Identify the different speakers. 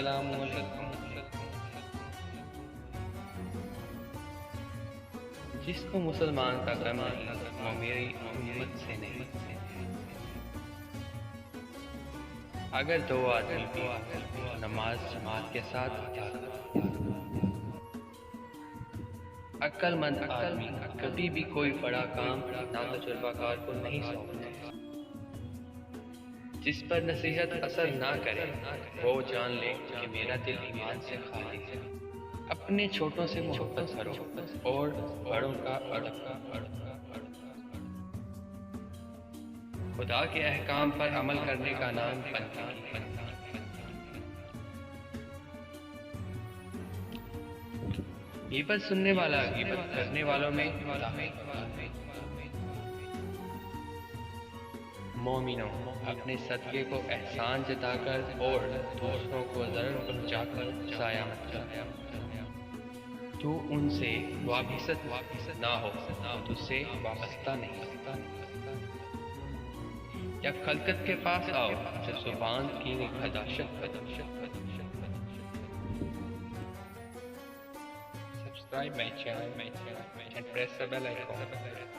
Speaker 1: السلام علیکم۔ جس کو مسلمان کا غم نہیں وہ میری امت سے نہیں۔ اگر دو آدمی بھی نماز جماعت کے ساتھ ادا کرتے، عقل مند آدمی کبھی بھی کوئی بڑا کام ناتجربہ کار کو نہیں سونپتے۔ جس پر نصیحت اثر نہ کرے وہ جان لے کہ میرا دل ایمان سے خالی ہے۔ اپنے چھوٹوں سے محبت کرو اور بڑوں کا ادب۔ خدا کے احکام پر عمل کرنے کا نام بندگی ہے۔ غیبت سننے والا غیبت کرنے والوں میں مومنوں اپنے صدقے کو احسان جتا کر اور دوسروں کو ضرر پہنچا کر ضائع مت کر۔ تو ان سے وابستہ نہ ہو، تجھ سے وابستہ نہیں۔ یا خلقت کے پاس آؤ جو زبان کی نگہداشت کرو۔ Subscribe my channel and press the bell icon.